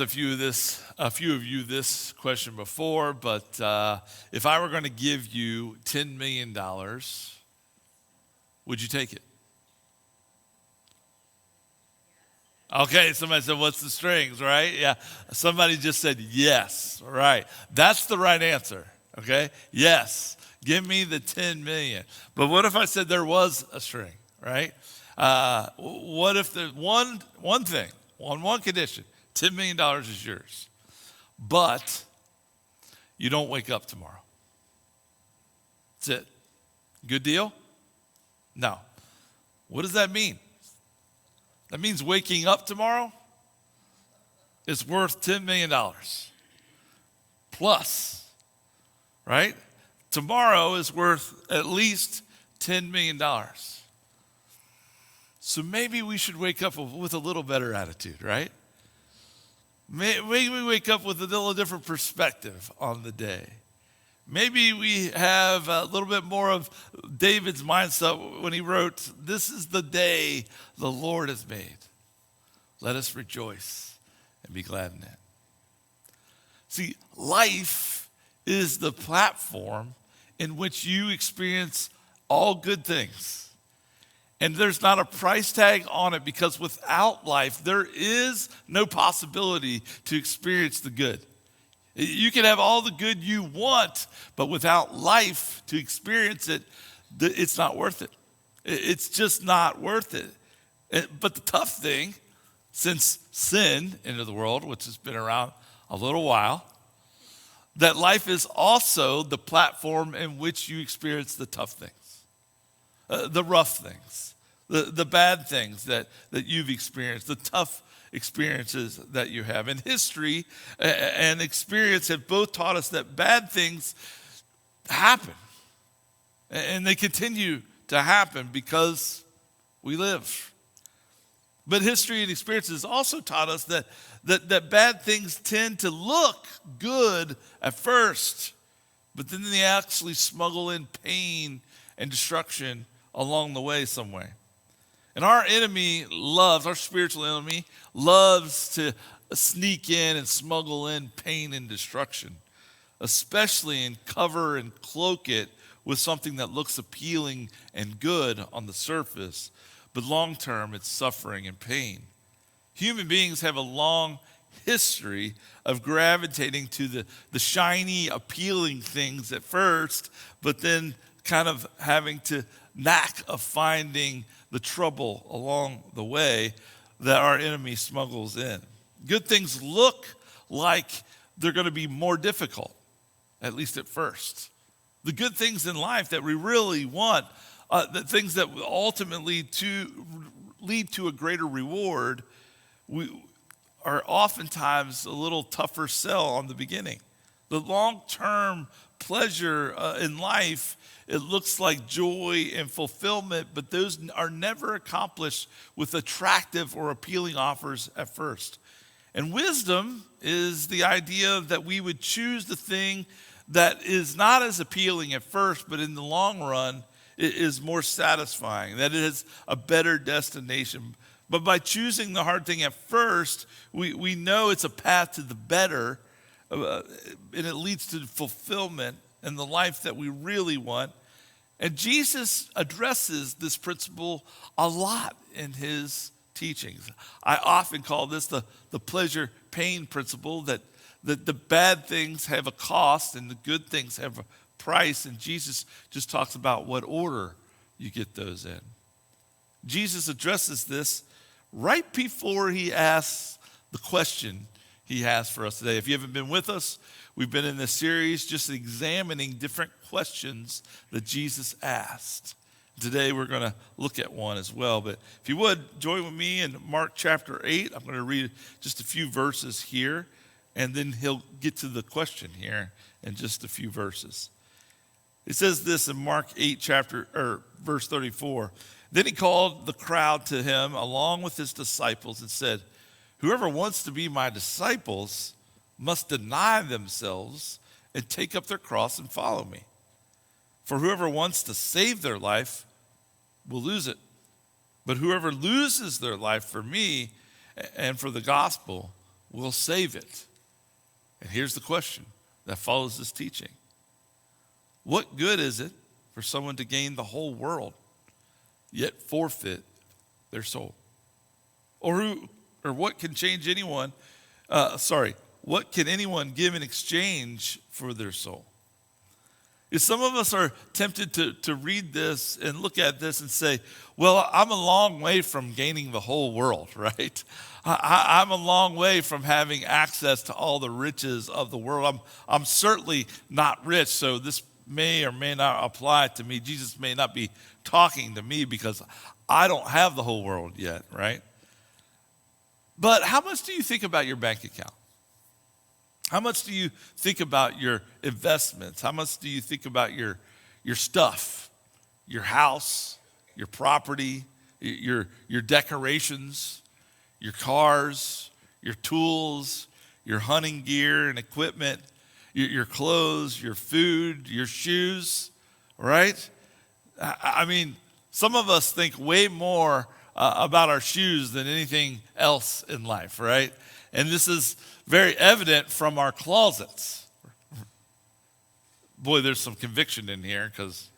asked a few of you this question before, but if I were going to give you $10 million, would you take it? Okay, somebody said, what's the strings, right? Yeah, somebody just said yes, right. That's the right answer, okay? Yes, give me the 10 million. But what if I said there was a string, right? What if there's one thing, on one condition, $10 million is yours, but you don't wake up tomorrow. That's it. Good deal? No. What does that mean? That means waking up tomorrow is worth $10 million. Plus, right? Tomorrow is worth at least $10 million. So maybe we should wake up with a little better attitude, right? Maybe we wake up with a little different perspective on the day. Maybe we have a little bit more of David's mindset when he wrote, "This is the day the Lord has made. Let us rejoice and be glad in it." See, life is the platform in which you experience all good things. And there's not a price tag on it, because without life, there is no possibility to experience the good. You can have all the good you want, but without life to experience it, it's not worth it. It's just not worth it. But the tough thing, since sin entered the world, which has been around a little while, that life is also the platform in which you experience the tough things. The rough things, the bad things that you've experienced, the tough experiences that you have. And history and experience have both taught us that bad things happen. And they continue to happen because we live. But history and experience has also taught us that bad things tend to look good at first, but then they actually smuggle in pain and destruction along the way some way. And our spiritual enemy loves to sneak in and smuggle in pain and destruction, especially and cover and cloak it with something that looks appealing and good on the surface, but long term it's suffering and pain. Human beings have a long history of gravitating to the shiny, appealing things at first, but then kind of having to knack of finding the trouble along the way that our enemy smuggles in. Good things look like they're going to be more difficult, at least at first. The good things in life that we really want, the things that ultimately lead to a greater reward, are oftentimes a little tougher sell on the beginning. The long-term pleasure in life, it looks like joy and fulfillment, but those are never accomplished with attractive or appealing offers at first. And wisdom is the idea that we would choose the thing that is not as appealing at first, but in the long run, it is more satisfying, that it is a better destination. But by choosing the hard thing at first, we know it's a path to the better, and it leads to fulfillment and the life that we really want. And Jesus addresses this principle a lot in his teachings. I often call this the pleasure-pain principle, that the bad things have a cost and the good things have a price, and Jesus just talks about what order you get those in. Jesus addresses this right before he asks the question he has for us today. If you haven't been with us, we've been in this series just examining different questions that Jesus asked. Today we're going to look at one as well. But if you would, join with me in Mark chapter 8. I'm going to read just a few verses here, and then he'll get to the question here in just a few verses. It says this in Mark 8 verse 34. Then he called the crowd to him along with his disciples and said, "Whoever wants to be my disciples must deny themselves and take up their cross and follow me. For whoever wants to save their life will lose it. But whoever loses their life for me and for the gospel will save it. And here's the question that follows this teaching. What good is it for someone to gain the whole world, yet forfeit their soul? Or what can change anyone, what can anyone give in exchange for their soul? If some of us are tempted to read this and look at this and say, well, I'm a long way from gaining the whole world, right? I'm a long way from having access to all the riches of the world. I'm certainly not rich, so this may or may not apply to me. Jesus may not be talking to me because I don't have the whole world yet, right? But how much do you think about your bank account? How much do you think about your investments? How much do you think about your stuff, your house, your property, your decorations, your cars, your tools, your hunting gear and equipment, your clothes, your food, your shoes, right? I mean, some of us think way more about our shoes than anything else in life, right? And this is very evident from our closets. Boy, there's some conviction in here because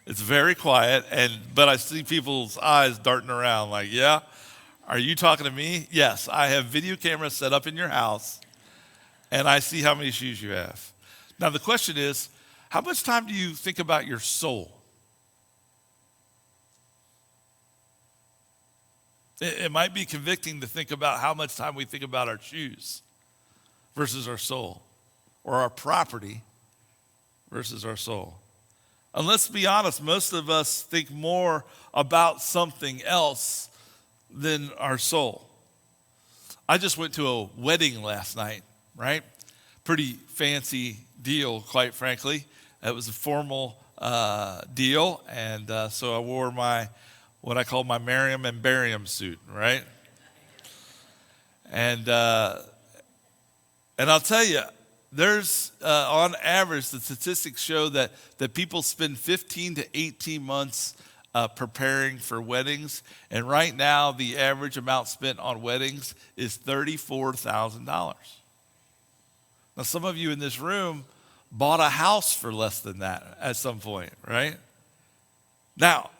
it's very quiet, but I see people's eyes darting around like, yeah, are you talking to me? Yes, I have video cameras set up in your house, and I see how many shoes you have. Now, the question is, how much time do you think about your soul? It might be convicting to think about how much time we think about our shoes versus our soul, or our property versus our soul. And let's be honest, most of us think more about something else than our soul. I just went to a wedding last night, right? Pretty fancy deal, quite frankly. It was a formal deal, and so I wore what I call my Miriam and Barium suit, right? And I'll tell you, there's on average, the statistics show that people spend 15 to 18 months preparing for weddings, and right now the average amount spent on weddings is $34,000. Now, some of you in this room bought a house for less than that at some point, right? Now,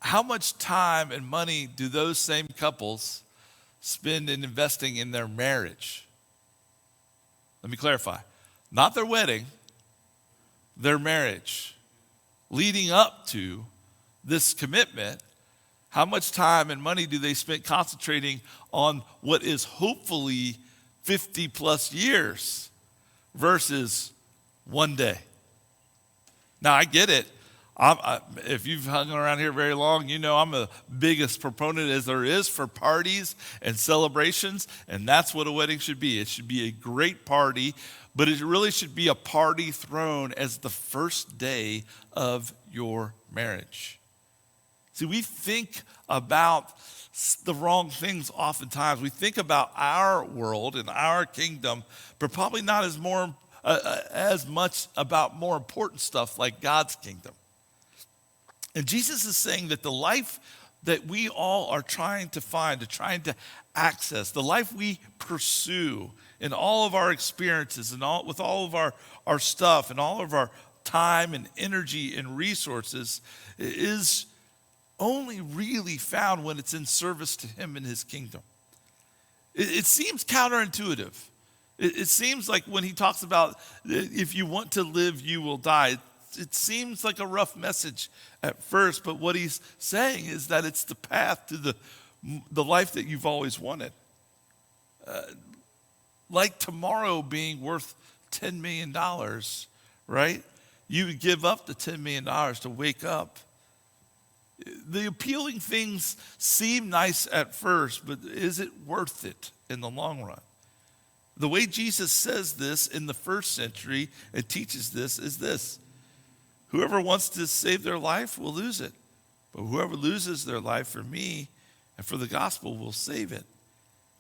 how much time and money do those same couples spend in investing in their marriage? Let me clarify. Not their wedding, their marriage. Leading up to this commitment, how much time and money do they spend concentrating on what is hopefully 50 plus years versus one day? Now, I get it. If you've hung around here very long, you know I'm the biggest proponent as there is for parties and celebrations, and that's what a wedding should be. It should be a great party, but it really should be a party thrown as the first day of your marriage. See, we think about the wrong things oftentimes. We think about our world and our kingdom, but probably not as much about more important stuff like God's kingdom. And Jesus is saying that the life that we all are trying to find, trying to access, the life we pursue in all of our experiences and with all of our stuff and all of our time and energy and resources is only really found when it's in service to Him and His kingdom. It seems counterintuitive. It seems like when He talks about if you want to live, you will die, it seems like a rough message at first, but what He's saying is that it's the path to the life that you've always wanted. Like tomorrow being worth $10 million, right? You would give up the $10 million to wake up. The appealing things seem nice at first, but is it worth it in the long run? The way Jesus says this in the first century and teaches this is this: whoever wants to save their life will lose it, but whoever loses their life for me and for the gospel will save it.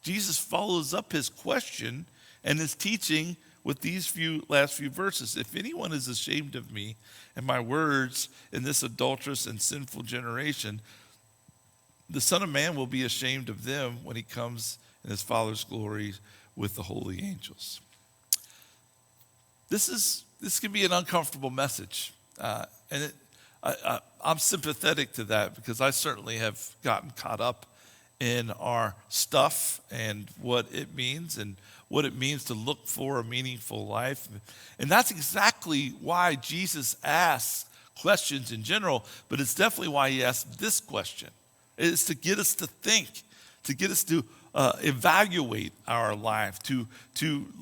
Jesus follows up His question and His teaching with these last few verses. If anyone is ashamed of me and my words in this adulterous and sinful generation, the Son of Man will be ashamed of them when he comes in his Father's glory with the holy angels. This can be an uncomfortable message. I'm sympathetic to that because I certainly have gotten caught up in our stuff and what it means to look for a meaningful life. And that's exactly why Jesus asks questions in general, but it's definitely why he asks this question. It's to get us to think, to get us to evaluate our life, to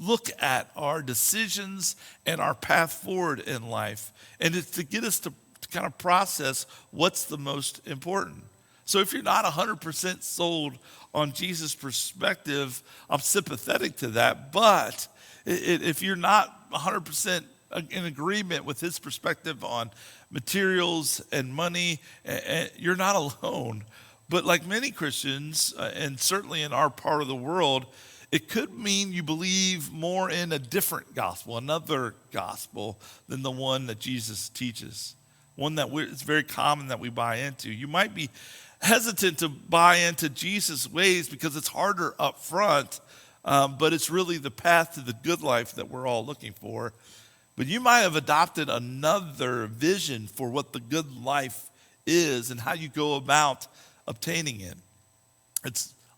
look at our decisions and our path forward in life. And it's to get us to kind of process what's the most important. So if you're not 100% sold on Jesus' perspective, I'm sympathetic to that. But if you're not 100% in agreement with his perspective on materials and money, you're not alone. But like many Christians, and certainly in our part of the world, it could mean you believe more in a different gospel, another gospel than the one that Jesus teaches, one that it's very common that we buy into. You might be hesitant to buy into Jesus' ways because it's harder up front, but it's really the path to the good life that we're all looking for. But you might have adopted another vision for what the good life is and how you go about obtaining it.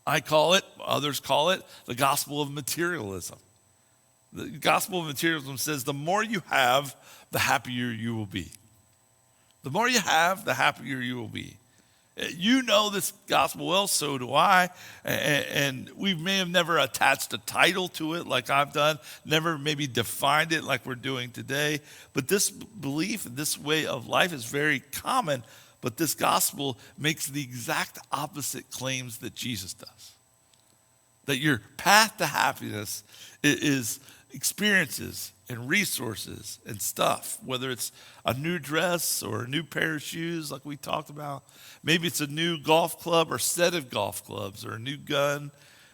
I call it, others call it, the gospel of materialism. The gospel of materialism says the more you have, the happier you will be. The more you have, the happier you will be. You know this gospel well, so do I. And we may have never attached a title to it like I've done, never maybe defined it like we're doing today. But this belief, this way of life is very common. But this gospel makes the exact opposite claims that Jesus does. That your path to happiness is experiences and resources and stuff, whether it's a new dress or a new pair of shoes like we talked about. Maybe it's a new golf club or set of golf clubs or a new gun.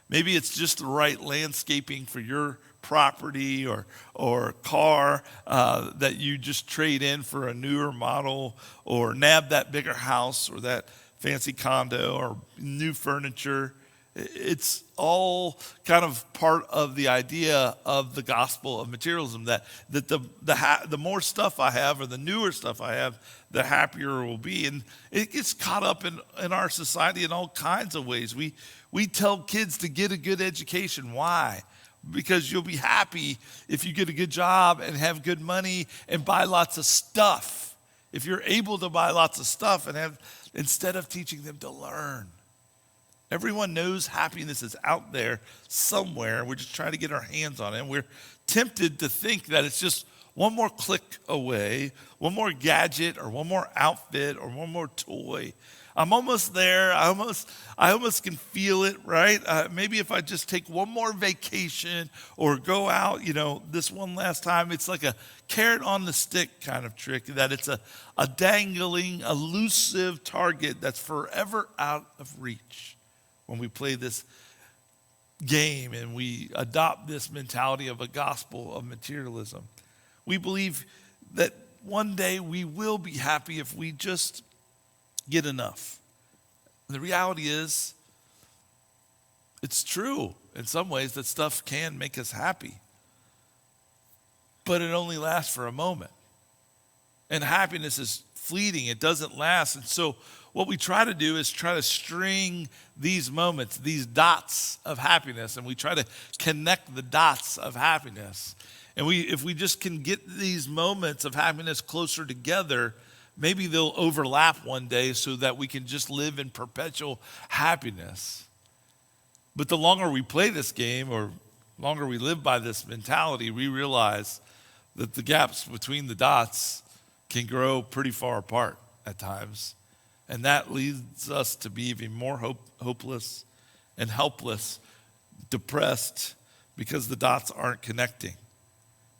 Maybe it's just the right landscaping for your property or car that you just trade in for a newer model, or nab that bigger house or that fancy condo or new furniture. It's all kind of part of the idea of the gospel of materialism, that the more stuff I have or the newer stuff I have, the happier we'll be. And it gets caught up in our society in all kinds of ways. We tell kids to get a good education. Why? Because you'll be happy if you get a good job and have good money and buy lots of stuff. If you're able to buy lots of stuff and instead of teaching them to learn. Everyone knows happiness is out there somewhere. We're just trying to get our hands on it. And we're tempted to think that it's just one more click away, one more gadget or one more outfit or one more toy. I'm almost there. I almost can feel it, right? Maybe if I just take one more vacation or go out, this one last time, it's like a carrot on the stick kind of trick, that it's a dangling, elusive target that's forever out of reach. When we play this game and we adopt this mentality of a gospel of materialism, we believe that one day we will be happy if we just get enough. The reality is, it's true in some ways that stuff can make us happy, but it only lasts for a moment. And happiness is fleeting, it doesn't last. And so what we try to do is try to string these moments, these dots of happiness, and we try to connect the dots of happiness. And if we just can get these moments of happiness closer together, maybe they'll overlap one day so that we can just live in perpetual happiness. But the longer we play this game, or longer we live by this mentality, we realize that the gaps between the dots can grow pretty far apart at times. And that leads us to be even more hopeless and helpless, depressed, because the dots aren't connecting.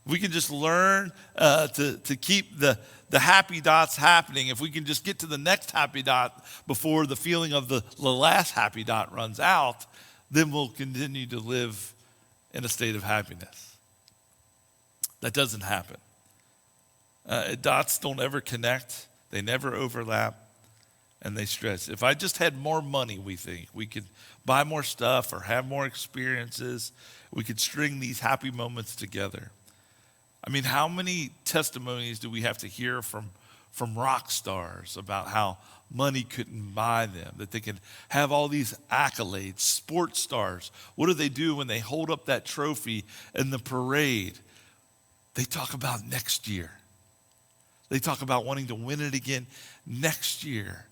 We can just learn to keep the happy dots happening. If we can just get to the next happy dot before the feeling of the last happy dot runs out, then we'll continue to live in a state of happiness. That doesn't happen. Dots don't ever connect. They never overlap. and they stress. If I just had more money, we think, we could buy more stuff or have more experiences. We could string these happy moments together. I mean, how many testimonies do we have to hear from rock stars about how money couldn't buy them, that they can have all these accolades? Sports stars, what do they do when they hold up that trophy in the parade? They talk about next year. They talk about wanting to win it again next year.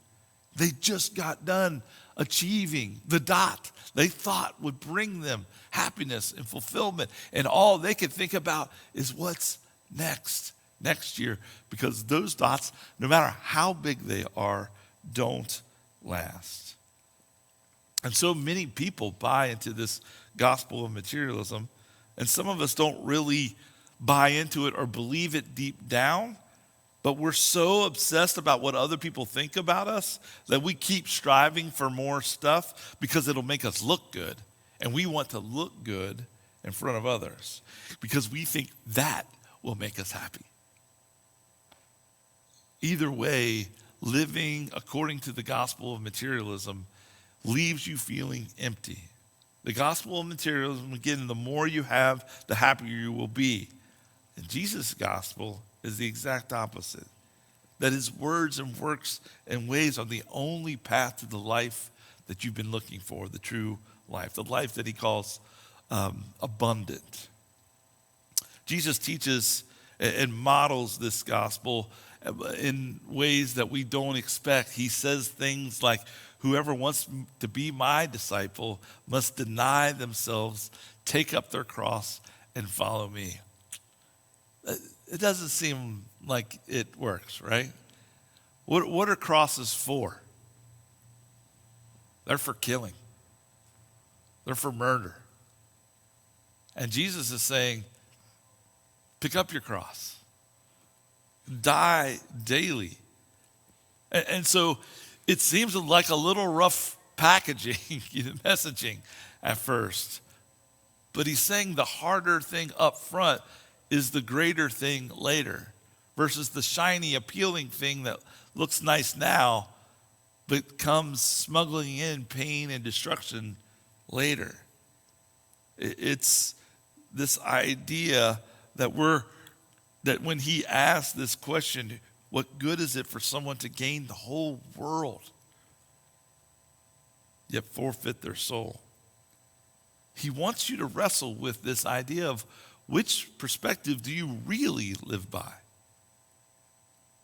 They just got done achieving the dot they thought would bring them happiness and fulfillment. And all they could think about is what's next year, because those dots, no matter how big they are, don't last. And so many people buy into this gospel of materialism, and some of us don't really buy into it or believe it deep down. But we're so obsessed about what other people think about us that we keep striving for more stuff because it'll make us look good. And we want to look good in front of others because we think that will make us happy. Either way, living according to the gospel of materialism leaves you feeling empty. The gospel of materialism, again, the more you have, the happier you will be. And Jesus' gospel is the exact opposite. That his words and works and ways are the only path to the life that you've been looking for, the true life, the life that he calls abundant. Jesus teaches and models this gospel in ways that we don't expect. He says things like, whoever wants to be my disciple must deny themselves, take up their cross, and follow me. It doesn't seem like it works, right? What are crosses for? They're for killing. They're for murder. And Jesus is saying, pick up your cross. Die daily. And so it seems like a little rough packaging, messaging at first. But he's saying the harder thing up front is the greater thing later, versus the shiny, appealing thing that looks nice now, but comes smuggling in pain and destruction later. It's this idea that when he asked this question, what good is it for someone to gain the whole world, yet forfeit their soul? He wants you to wrestle with this idea of which perspective do you really live by?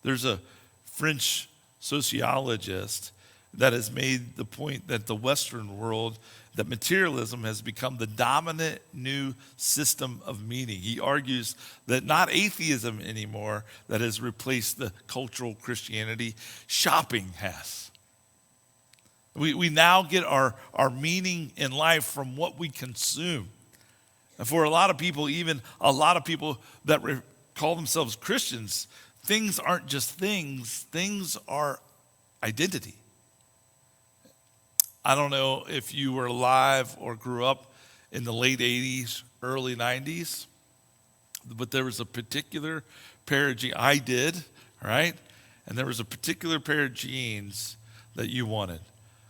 There's a French sociologist that has made the point that the Western world, that materialism has become the dominant new system of meaning. He argues that not atheism anymore that has replaced the cultural Christianity, shopping has. We now get our meaning in life from what we consume. And for a lot of people, even a lot of people that call themselves Christians, things aren't just things are identity. I don't know if you were alive or grew up in the late 80s, early 90s, but there was a particular pair of jeans, I did, right? And there was a particular pair of jeans that you wanted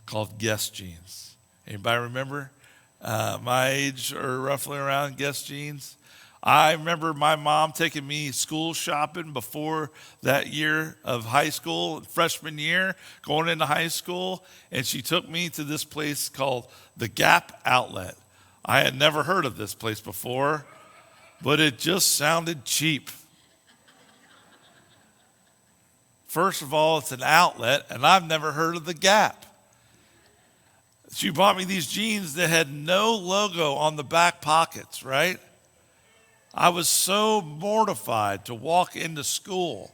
called Guess jeans. Anybody remember? My age or roughly around Guess jeans. I remember my mom taking me school shopping before that year of high school, freshman year, going into high school, and she took me to this place called the Gap Outlet. I had never heard of this place before, but it just sounded cheap. First of all, it's an outlet, and I've never heard of the Gap. She bought me these jeans that had no logo on the back pockets, right? I was so mortified to walk into school.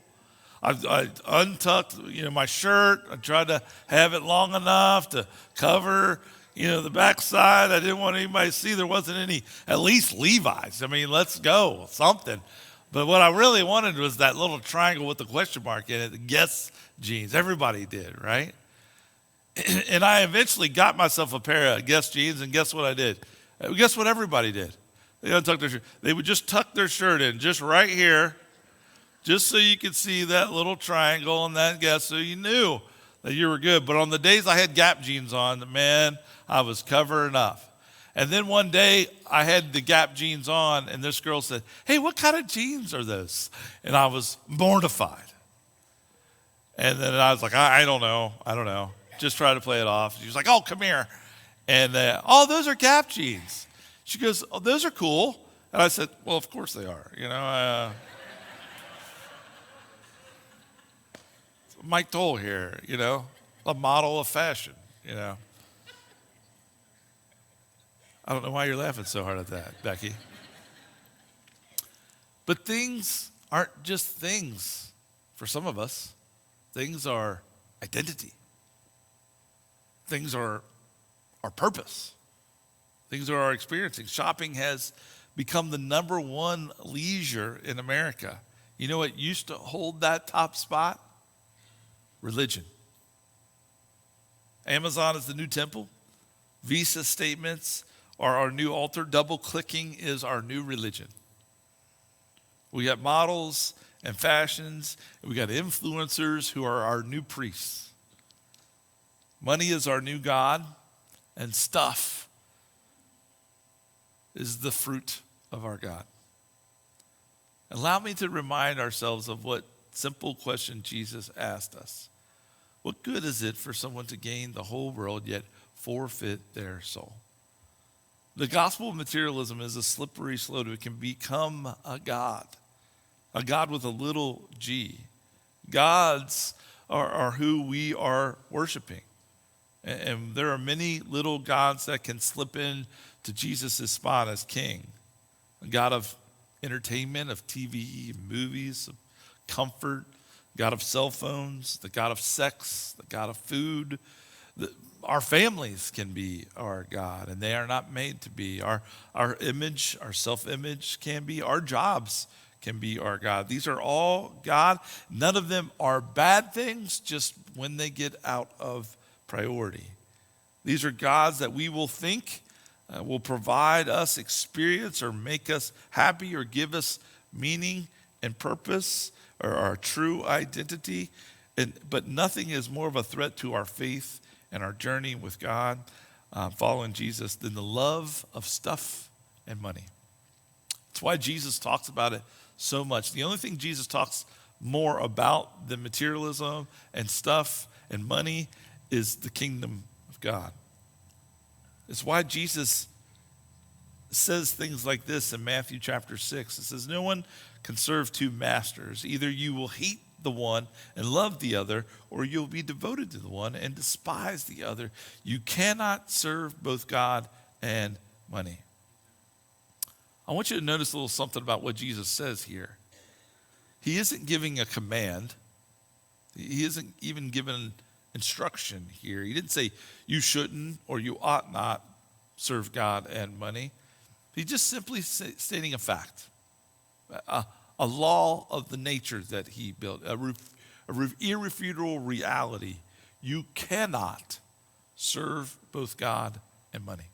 I untucked, my shirt. I tried to have it long enough to cover, the backside. I didn't want anybody to see there wasn't any, at least Levi's. I mean, let's go, something. But what I really wanted was that little triangle with the question mark in it, the Guess jeans. Everybody did, right? And I eventually got myself a pair of Guess jeans, and guess what I did? Guess what everybody did? They untucked their shirt. They would just tuck their shirt in, just right here, just so you could see that little triangle and that Guess, so you knew that you were good. But on the days I had Gap jeans on, man, I was covering up. And then one day I had the Gap jeans on, and this girl said, "Hey, what kind of jeans are those?" And I was mortified. And then I was like, I don't know. Just try to play it off. She was like, "Oh, come here." And "Oh, those are Gap jeans." She goes, "Oh, those are cool." And I said, "Well, of course they are. Mike Dole here, a model of fashion, I don't know why you're laughing so hard at that, Becky. But things aren't just things for some of us. Things are identity. Things are our purpose. Things are our experiencing. Shopping has become the number one leisure in America. You know what used to hold that top spot? Religion. Amazon is the new temple. Visa statements are our new altar. Double clicking is our new religion. We got models and fashions, and we got influencers who are our new priests. Money is our new God, and stuff is the fruit of our God. Allow me to remind ourselves of what simple question Jesus asked us. What good is it for someone to gain the whole world yet forfeit their soul? The gospel of materialism is a slippery slope. It can become a God with a little g. Gods are who we are worshiping. And there are many little gods that can slip in to Jesus' spot as king. A God of entertainment, of TV, movies, of comfort, God of cell phones, the God of sex, the God of food. Our families can be our God, and they are not made to be. Our image, our self-image can be. Our jobs can be our God. These are all God. None of them are bad things, just when they get out of priority. These are gods that we will think will provide us experience or make us happy or give us meaning and purpose or our true identity. But nothing is more of a threat to our faith and our journey with God, following Jesus, than the love of stuff and money. That's why Jesus talks about it so much. The only thing Jesus talks more about than materialism and stuff and money is the kingdom of God. It's why Jesus says things like this in Matthew chapter 6. It says, "No one can serve two masters. Either you will hate the one and love the other, or you'll be devoted to the one and despise the other. You cannot serve both God and money." I want you to notice a little something about what Jesus says here. He isn't giving a command. He isn't even giving instruction here. He didn't say you shouldn't or you ought not serve God and money. He's just simply stating a fact, a law of the nature that he built, irrefutable reality. You cannot serve both God and money.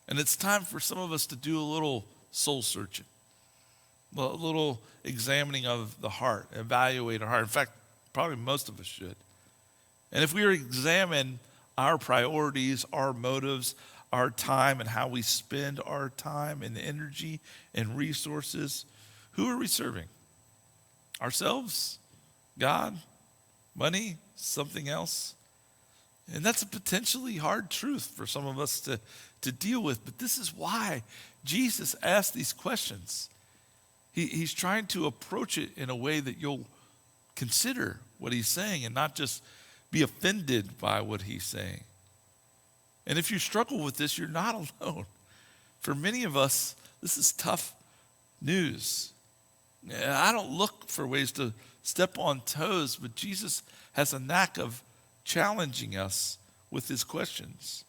And it's time for some of us to do a little soul searching, a little examining of the heart, evaluate our heart. In fact, probably most of us should. And if we were to examine our priorities, our motives, our time, and how we spend our time and energy and resources, who are we serving? Ourselves? God? Money? Something else? And that's a potentially hard truth for some of us to deal with, but this is why Jesus asked these questions. He's trying to approach it in a way that you'll consider what he's saying and not just be offended by what he's saying. And if you struggle with this, you're not alone. For many of us, this is tough news. I don't look for ways to step on toes, but Jesus has a knack of challenging us with his questions.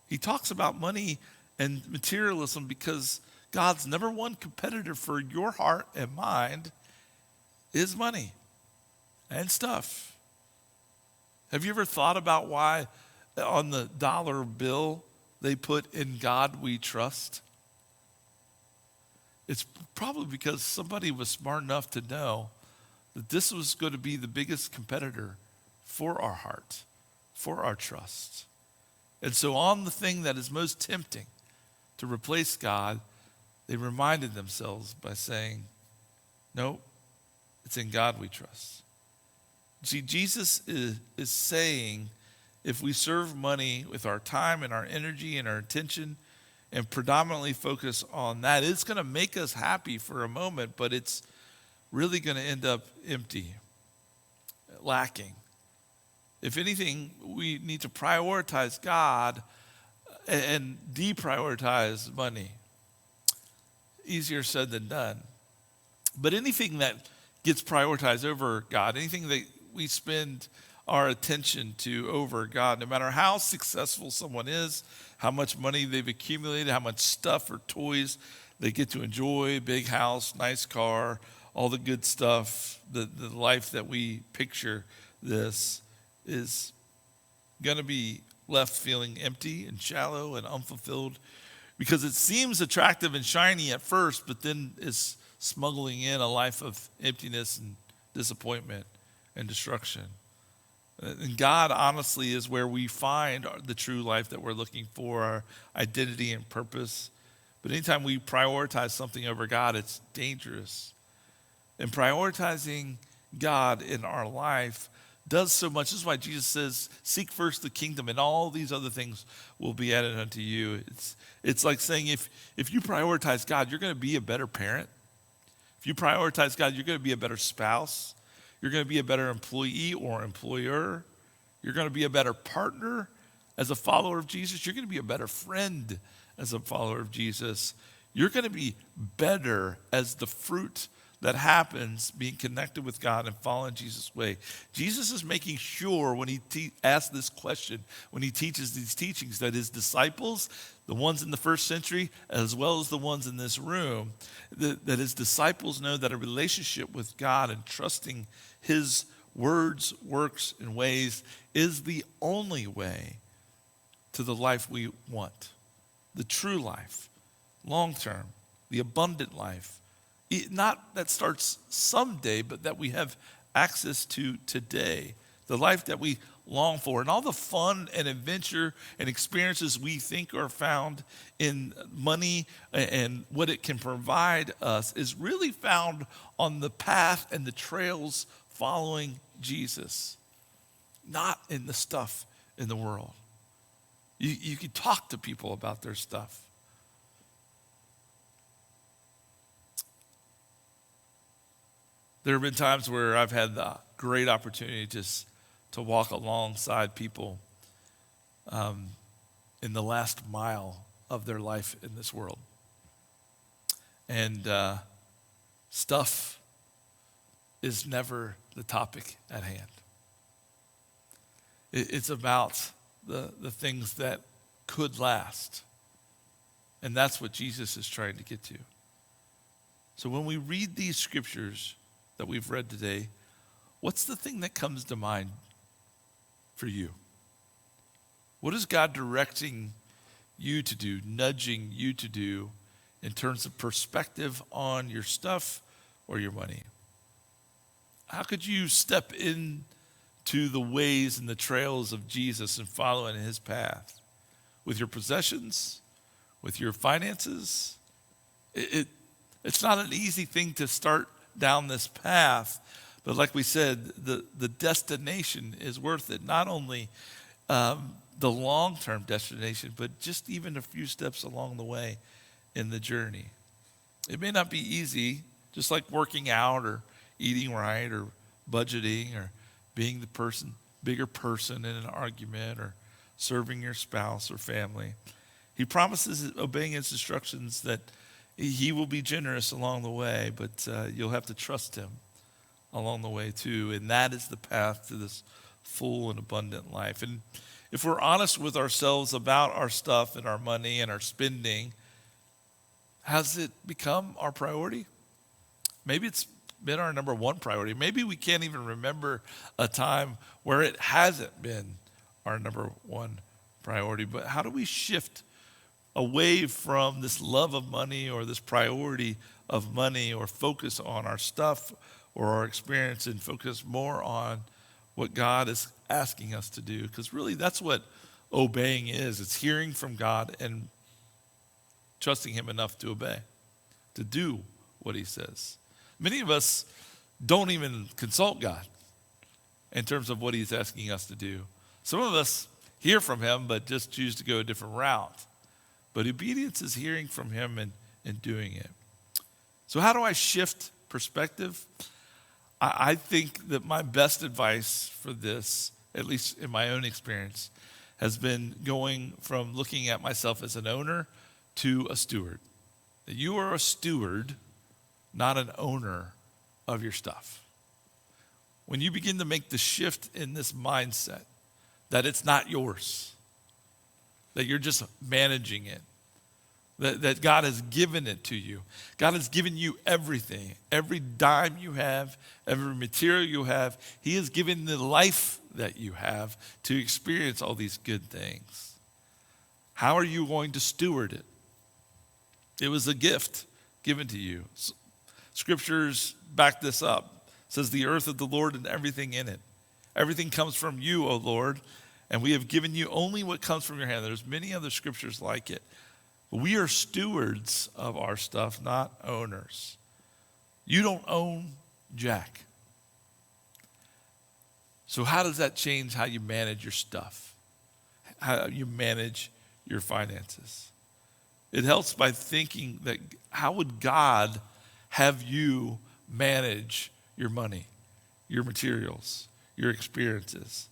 He talks about money and materialism because God's number one competitor for your heart and mind is money and stuff. Have you ever thought about why on the dollar bill they put "In God We Trust"? It's probably because somebody was smart enough to know that this was going to be the biggest competitor for our heart, for our trust. And so on the thing that is most tempting to replace God, they reminded themselves by saying, no, it's in God we trust. See, Jesus is saying if we serve money with our time and our energy and our attention and predominantly focus on that, it's going to make us happy for a moment, but it's really going to end up empty, lacking. If anything, we need to prioritize God and deprioritize money. Easier said than done. But anything that gets prioritized over God, anything that we spend our attention to over God, no matter how successful someone is, how much money they've accumulated, how much stuff or toys they get to enjoy, big house, nice car, all the good stuff, the life that we picture, this is going to be left feeling empty and shallow and unfulfilled because it seems attractive and shiny at first, but then is smuggling in a life of emptiness and disappointment and destruction. And God, honestly, is where we find the true life that we're looking for, our identity and purpose. But anytime we prioritize something over God, it's dangerous. And prioritizing God in our life does so much. This is why Jesus says, seek first the kingdom and all these other things will be added unto you. It's like saying if you prioritize God, you're going to be a better parent. If you prioritize God, you're going to be a better spouse. You're going to be a better employee or employer. You're going to be a better partner as a follower of Jesus. You're going to be a better friend as a follower of Jesus. You're going to be better as the fruit that happens being connected with God and following Jesus' way. Jesus is making sure when he asks this question, when he teaches these teachings, that his disciples, the ones in the first century, as well as the ones in this room, that his disciples know that a relationship with God and trusting his words, works, and ways is the only way to the life we want, the true life, long-term, the abundant life. Not that starts someday, but that we have access to today, the life that we long for. And all the fun and adventure and experiences we think are found in money and what it can provide us is really found on the path and the trails following Jesus, not in the stuff in the world. You can talk to people about their stuff. There have been times where I've had the great opportunity just to walk alongside people in the last mile of their life in this world. And stuff is never the topic at hand. It's about the things that could last. And that's what Jesus is trying to get to. So when we read these scriptures that we've read today, what's the thing that comes to mind for you? What is God directing you to do, nudging you to do in terms of perspective on your stuff or your money? How could you step into the ways and the trails of Jesus and follow in his path? With your possessions, with your finances? It's not an easy thing to start down this path, but like we said, the destination is worth it. Not only the long-term destination, but just even a few steps along the way in the journey. It may not be easy, just like working out or eating right or budgeting or being the bigger person in an argument or serving your spouse or family. He promises, obeying his instructions, that he will be generous along the way, but you'll have to trust him along the way too. And that is the path to this full and abundant life. And if we're honest with ourselves about our stuff and our money and our spending, has it become our priority? Maybe it's been our number one priority. Maybe we can't even remember a time where it hasn't been our number one priority. But how do we shift away from this love of money or this priority of money, or focus on our stuff or our experience and focus more on what God is asking us to do. Because really, that's what obeying is. It's hearing from God and trusting him enough to obey, to do what he says. Many of us don't even consult God in terms of what he's asking us to do. Some of us hear from him, but just choose to go a different route. But obedience is hearing from him and doing it. So how do I shift perspective? I think that my best advice for this, at least in my own experience, has been going from looking at myself as an owner to a steward. That you are a steward, not an owner of your stuff. When you begin to make the shift in this mindset, that it's not yours, that you're just managing it, that God has given it to you. God has given you everything, every dime you have, every material you have. He has given the life that you have to experience all these good things. How are you going to steward it? It was a gift given to you. Scriptures back this up. It says, the earth of the Lord and everything in it. Everything comes from you, O Lord, and we have given you only what comes from your hand. There's many other scriptures like it. But we are stewards of our stuff, not owners. You don't own jack. So how does that change how you manage your stuff? How you manage your finances? It helps by thinking that how would God have you manage your money, your materials, your experiences?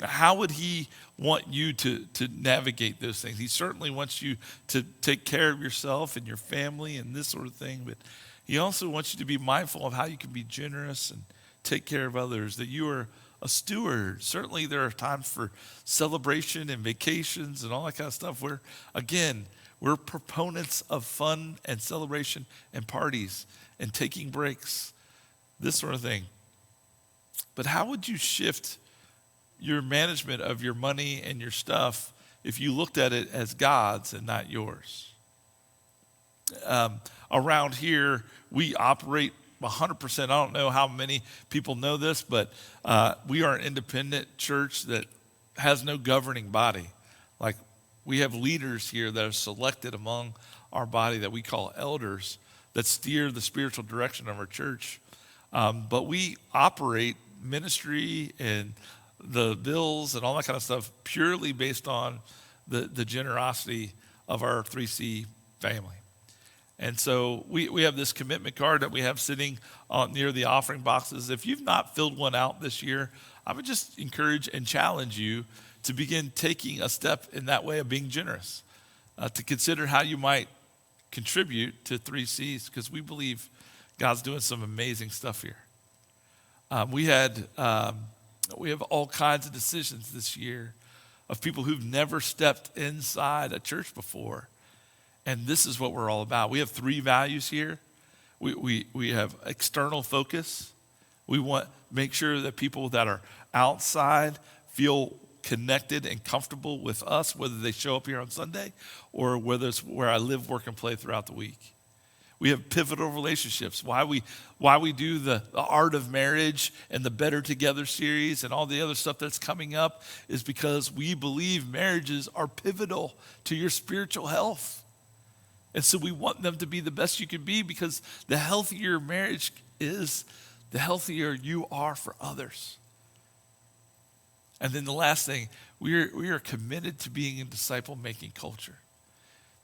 How would he want you to navigate those things? He certainly wants you to take care of yourself and your family and this sort of thing, but he also wants you to be mindful of how you can be generous and take care of others, that you are a steward. Certainly there are times for celebration and vacations and all that kind of stuff where, again, we're proponents of fun and celebration and parties and taking breaks, this sort of thing. But how would you shift your management of your money and your stuff if you looked at it as God's and not yours? Around here, we operate 100%. I don't know how many people know this, but we are an independent church that has no governing body. Like, we have leaders here that are selected among our body that we call elders that steer the spiritual direction of our church. But we operate ministry and the bills and all that kind of stuff purely based on the generosity of our 3C family. And so we have this commitment card that we have sitting near the offering boxes. If you've not filled one out this year, I would just encourage and challenge you to begin taking a step in that way of being generous, to consider how you might contribute to 3Cs, because we believe God's doing some amazing stuff here. We have all kinds of decisions this year of people who've never stepped inside a church before. And this is what we're all about. We have 3 values here. We have external focus. We want to make sure that people that are outside feel connected and comfortable with us, whether they show up here on Sunday or whether it's where I live, work, and play throughout the week. We have pivotal relationships. Why we do the Art of Marriage and the Better Together series and all the other stuff that's coming up is because we believe marriages are pivotal to your spiritual health. And so we want them to be the best you can be, because the healthier your marriage is, the healthier you are for others. And then the last thing, we are committed to being a disciple-making culture.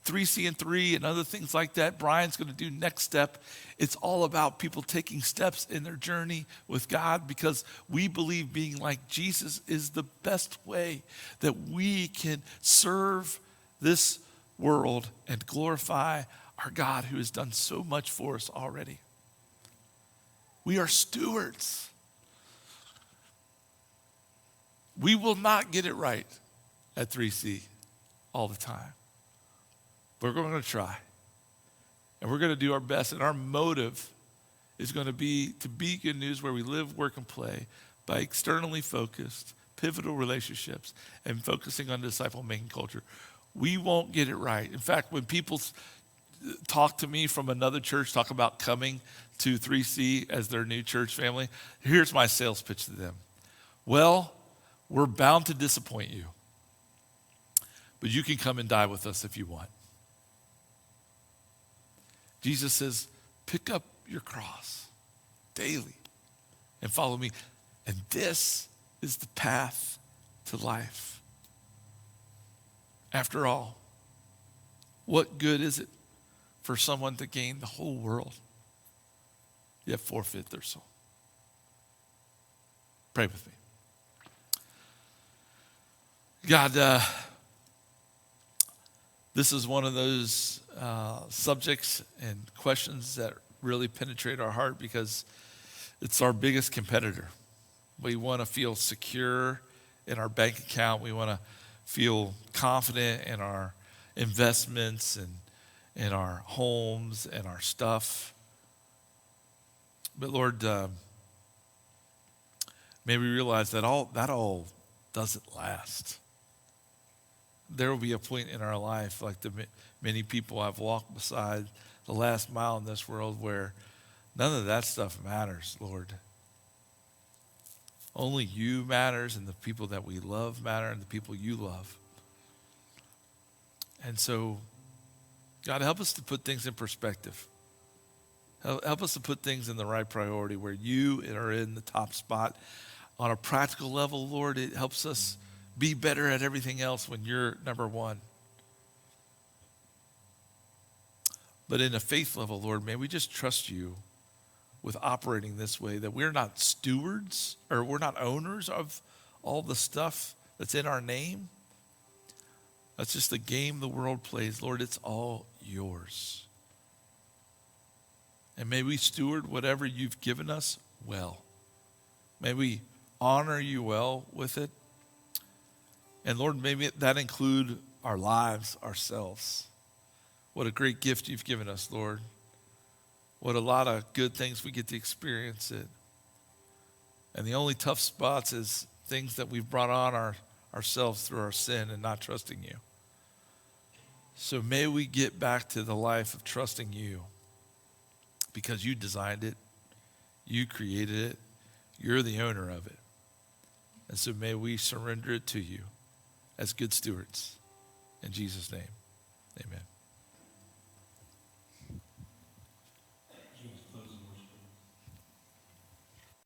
3C and 3 and other things like that, Brian's going to do next step. It's all about people taking steps in their journey with God, because we believe being like Jesus is the best way that we can serve this world and glorify our God who has done so much for us already. We are stewards. We will not get it right at 3C all the time. But we're going to try. And we're going to do our best. And our motive is going to be good news where we live, work, and play by externally focused, pivotal relationships and focusing on disciple-making culture. We won't get it right. In fact, when people talk to me from another church, talk about coming to 3C as their new church family, here's my sales pitch to them. well, we're bound to disappoint you. But you can come and die with us if you want. Jesus says, pick up your cross daily and follow me. And this is the path to life. After all, what good is it for someone to gain the whole world, yet forfeit their soul? Pray with me. God, this is one of those subjects and questions that really penetrate our heart because it's our biggest competitor. We want to feel secure in our bank account. We want to feel confident in our investments and in our homes and our stuff. But Lord, may we realize that all doesn't last. There will be a point in our life, like the many people I've walked beside the last mile in this world, where none of that stuff matters, Lord. Only you matters, and the people that we love matter, and the people you love. And so, God, help us to put things in perspective. Help us to put things in the right priority where you are in the top spot. On a practical level, Lord, it helps us be better at everything else when you're number one. But in a faith level, Lord, may we just trust you with operating this way, that we're not stewards or we're not owners of all the stuff that's in our name. That's just a game the world plays. Lord, it's all yours. And may we steward whatever you've given us well. May we honor you well with it. And Lord, maybe that include our lives, ourselves. What a great gift you've given us, Lord. What a lot of good things we get to experience it. And the only tough spots is things that we've brought on ourselves through our sin and not trusting you. So may we get back to the life of trusting you, because you designed it, you created it, you're the owner of it. And so may we surrender it to you as good stewards. In Jesus' name, amen.